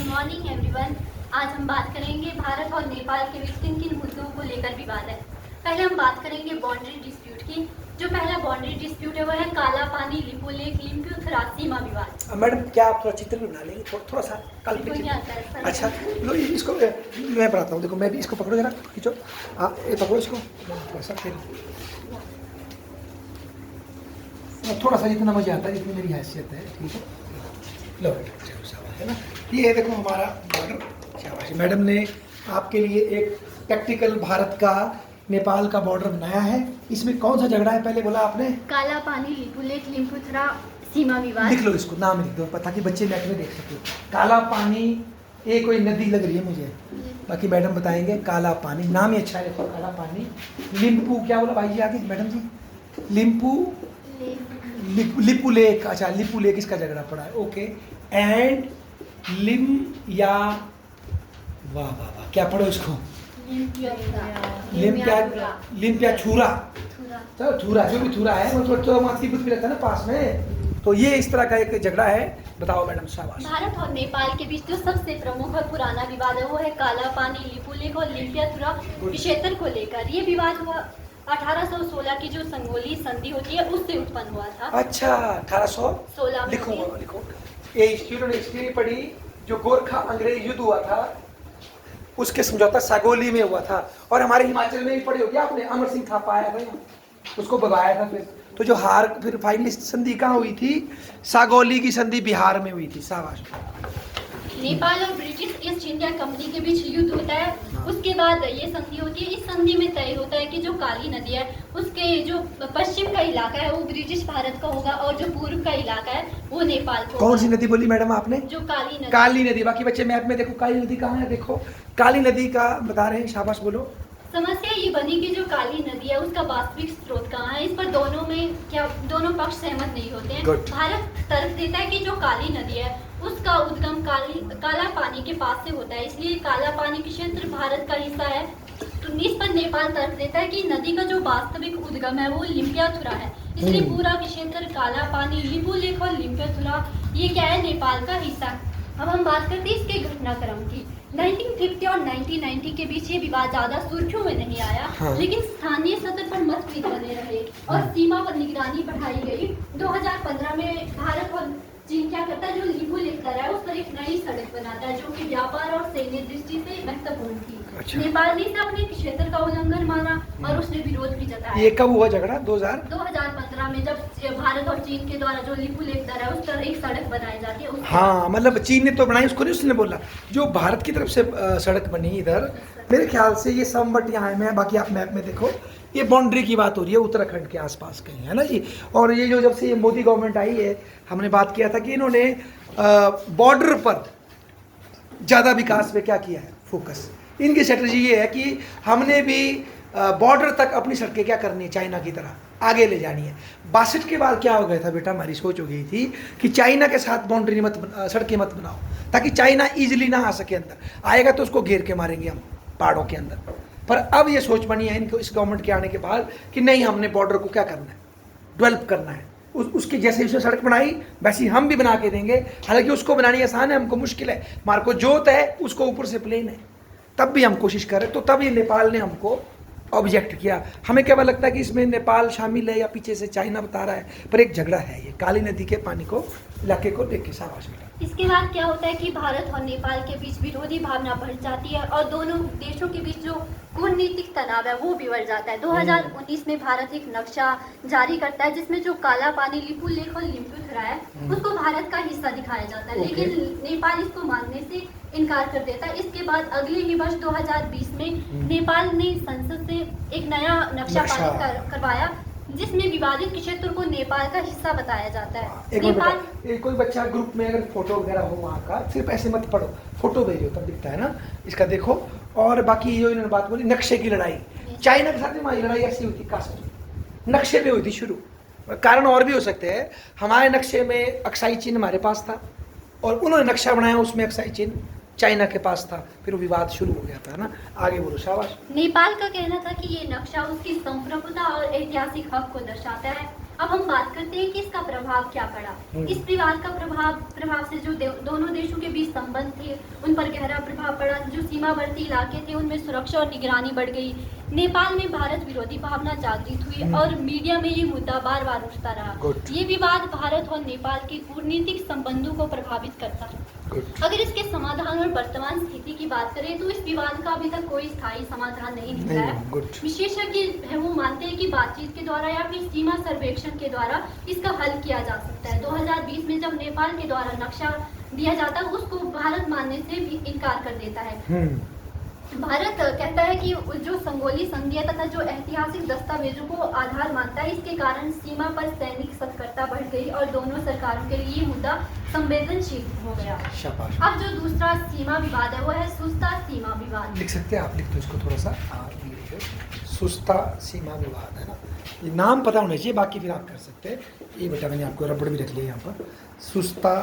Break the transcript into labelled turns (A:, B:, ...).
A: Good morning everyone. आज हम बात करेंगे भारत और नेपाल के बीच किन किन मुद्दों को लेकर विवाद है। पहले हम बात करेंगे बाउंड्री डिस्प्यूट की। जो पहला बाउंड्री डिस्प्यूट है वो है काला पानी लिपुलेख लिम्पुथरा सीमा विवाद।
B: मैडम क्या आप थोड़ा चित्र भी बना लेंगे, थोड़ा सा
A: बिल्कुल नहीं आता है सर।
B: अच्छा लो इसको मैं बनाता हूँ। देखो मैं भी इसको पकड़ो जरा, खींचो। हाँ ये पकड़ो इसको थोड़ा सा, फिर थोड़ा सा जितना मुझे आता है, जितनी मेरी हैसियत है, ठीक है। लो बेटा चलो शाबाश, है ना। ये देखो हमारा बॉर्डर। शाबाश, मैडम ने आपके लिए एक प्रैक्टिकल भारत का नेपाल का बॉर्डर बनाया है। इसमें कौन सा झगड़ा है पहले बोला आपने?
A: काला पानी लिपुलेख लिम्पुथरा सीमा विवाद।
B: लिख लो इसको, नाम लिख दो ताकि बच्चे नेट में देख सके। काला पानी, ये कोई नदी लग रही है मुझे, बाकी मैडम बताएंगे। काला पानी नाम ही अच्छा है, देखो काला पानी। लिम्पू क्या बोला भाई जी आगे मैडम जी? लिम्पू लिपुलेख, अच्छा लिपुलेख इसका झगड़ा पड़ा है, ओके। एंड लिम या वाह वाह वाह, क्या पढ़ो इसको? लिम्पिया छुरा, चलो छुरा, जो भी छुरा है वो तो माती बुत भी रहता है ना पास में। तो ये इस तरह का एक झगड़ा है। बताओ मैडम, शाबाश।
A: भारत और नेपाल के बीच जो सबसे प्रमुख और पुराना विवाद है वो है काला पानी लिपुलेख और लिम्पियाथुरा क्षेत्र को लेकर। ये विवाद हुआ 1816 की जो संगोली संधि होती है उससे उत्पन्न हुआ था।
B: अच्छा 1816 लिखो लिखो। ये हिस्ट्री ने हिस्ट्री पढ़ी, जो गोरखा अंग्रेज युद्ध हुआ था उसके समझौता सागोली में हुआ था। और हमारे हिमाचल में भी पढ़ी होगी आपने, अमर सिंह थापा आया था यहाँ, उसको भगाया था। फिर तो जो हार फिर फाइनली संधि कहाँ हुई थी? सागौली की संधि बिहार में हुई थी। शाबाश।
A: नेपाल और ब्रिटिश ईस्ट इंडिया कंपनी के बीच युद्ध होता है, उसके बाद ये संधि होती है। इस संधि में तय होता है कि जो काली नदी है उसके जो पश्चिम का इलाका है वो ब्रिटिश भारत का होगा और जो पूर्व का इलाका है वो नेपाल का।
B: कौन सी नदी बोली मैडम आपने?
A: जो काली नदी।
B: काली नदी। बाकी बच्चे मैप में देखो काली नदी कहाँ है, देखो काली नदी का बता रहे हैं। शाबाश बोलो।
A: समस्या ये बनी कि जो काली नदी है उसका वास्तविक स्रोत कहाँ है। इस पर दोनों पक्ष सहमत नहीं होते हैं। भारत तर्क देता है कि जो काली नदी है उसका उद्गम काला पानी के पास से होता है, इसलिए काला पानी के क्षेत्र भारत का हिस्सा है। तो इस पर नेपाल तर्क देता है कि नदी का जो वास्तविक उद्गम है वो लिम्पियाथुरा है, इसलिए पूरा क्षेत्र काला पानी लिपुलेख और लिम्पियाथुरा ये क्या है, नेपाल का हिस्सा है। अब हम बात करते हैं इसके घटनाक्रम की। 1950 और 1990 के बीच ये विवाद ज्यादा सुर्खियों में नहीं आया,
B: हाँ।
A: लेकिन स्थानीय स्तर पर मतभेद बने रहे और सीमा पर निगरानी बढ़ाई गई। 2015 में भारत और चीन क्या करता है, जो लिपुलेख है उस पर एक नई सड़क बनाता है जो कि व्यापार और सैन्य दृष्टि से महत्वपूर्ण थी।
B: अच्छा।
A: नेपाल ने इसे अपने क्षेत्र का उल्लंघन माना और उसने विरोध भी जताया।
B: ये कब हुआ झगड़ा?
A: 2015 में जब भारत और चीन के द्वारा जो लिपुलेख है उस पर एक सड़क बनाई जाती है।
B: हाँ मतलब चीन ने तो बनाई, उसको नहीं उसने बोला। जो भारत की तरफ से सड़क बनी इधर, मेरे ख्याल से ये समवट यहाँ है। मैं बाकी आप मैप में देखो, ये बाउंड्री की बात हो रही है उत्तराखंड के आसपास कहीं, है ना जी। और ये जो जब से ये मोदी गवर्नमेंट आई है, हमने बात किया था कि इन्होंने बॉर्डर पर ज़्यादा विकास पे क्या किया है, फोकस। इनकी स्ट्रेटजी ये है कि हमने भी बॉर्डर तक अपनी सड़कें क्या करनी है, चाइना की तरह आगे ले जानी है। 62 के बाद क्या हो गया था बेटा, हमारी सोच हो गई थी कि चाइना के साथ बाउंड्री सड़कें मत बनाओ, ताकि चाइना इजीली ना आ सके अंदर। आएगा तो उसको घेर के मारेंगे हम पहाड़ों के अंदर। पर अब ये सोच बनी है इनको, इस गवर्नमेंट के आने के बाद, कि नहीं हमने बॉर्डर को क्या करना है, डेवलप करना है। उसके जैसे उसने सड़क बनाई वैसे हम भी बना के देंगे। हालांकि उसको बनानी आसान है, हमको मुश्किल है। हमारे को जोत है, उसको ऊपर से प्लेन है, तब भी हम कोशिश करें। तो तब ये नेपाल ने हमको ऑब्जेक्ट किया। हमें क्या लगता है कि इसमें नेपाल शामिल है या पीछे से चाइना बता रहा है, पर एक झगड़ा है ये काली नदी के पानी को, इलाके को देख के। शाबाश बेटा।
A: इसके बाद क्या होता है कि भारत और नेपाल के बीच विरोधी भावना बढ़ जाती है और दोनों देशों के बीच जो कूटनीतिक तनाव है वो भी बढ़ जाता है। 2019 में भारत एक नक्शा जारी करता है जिसमें जो काला पानी लिपुलेख और लिम्पुथरा है उसको भारत का हिस्सा दिखाया जाता है, लेकिन नेपाल इसको मानने से इनकार कर देता है। इसके बाद अगले ही वर्ष 2020 में नेपाल ने संसद से एक नया नक्शा पारित करवाया जिसमें विवादित क्षेत्र को नेपाल का हिस्सा बताया जाता है।
B: नेपाल कोई बच्चा ग्रुप में अगर फोटो वगैरह हो वहाँ का, सिर्फ ऐसे मत पढ़ो, फोटो भेजो तब दिखता है ना, इसका देखो। और बाकी जो इन्होंने बात बोली नक्शे की लड़ाई, चाइना के साथ हमारी लड़ाई ऐसी हुई थी, कास्ट नक्शे पे हुई थी शुरू। कारण और भी हो सकते हैं। हमारे नक्शे में अक्साई चिन्ह हमारे पास था और उन्होंने नक्शा बनाया उसमें अक्साई चिन्ह चाइना के पास था, फिर वो विवाद शुरू हो गया था ना। आगे बोलो। शाबाश।
A: नेपाल का कहना था कि ये नक्शा उसकी संप्रभुता और ऐतिहासिक हक को दर्शाता है। अब हम बात करते हैं कि इसका प्रभाव क्या पड़ा। इस विवाद का प्रभाव से जो दोनों देशों के बीच संबंध थे उन पर गहरा प्रभाव पड़ा। जो सीमावर्ती इलाके थे उनमें सुरक्षा और निगरानी बढ़ गई। नेपाल में भारत विरोधी भावना जागृत हुई और मीडिया में ये मुद्दा बार बार उठता रहा। ये विवाद भारत और नेपाल के कूटनीतिक संबंधों को प्रभावित करता है। अगर इसके समाधान और वर्तमान स्थिति की बात करें तो इस विवाद का अभी तक कोई स्थायी समाधान नहीं निकला है। विशेषज्ञ है वो मानते हैं कि बातचीत के द्वारा या फिर सीमा सर्वेक्षण के द्वारा इसका हल किया जा सकता है। 2020 में जब नेपाल के द्वारा नक्शा दिया जाता है उसको भारत मानने से भी इनकार कर देता है। भारत कहता है कि जो संगोली संघीय तथा जो ऐतिहासिक दस्तावेजों को आधार मानता है, इसके कारण सीमा पर सैनिक सतर्कता बढ़ गई और दोनों सरकारों के लिए ये मुद्दा संवेदनशील हो गया। अब जो दूसरा सीमा विवाद है वो है सुस्ता सीमा विवाद।
B: लिख सकते हैं आप, लिख दो इसको थोड़ा सा। सुस्ता सीमा विवाद है ना, ये नाम पता होना चाहिए, बाकी फिर आप कर सकते हैं। ये बेटा मैंने आपको रबड़ भी रख लिया यहाँ पर, सुस्ता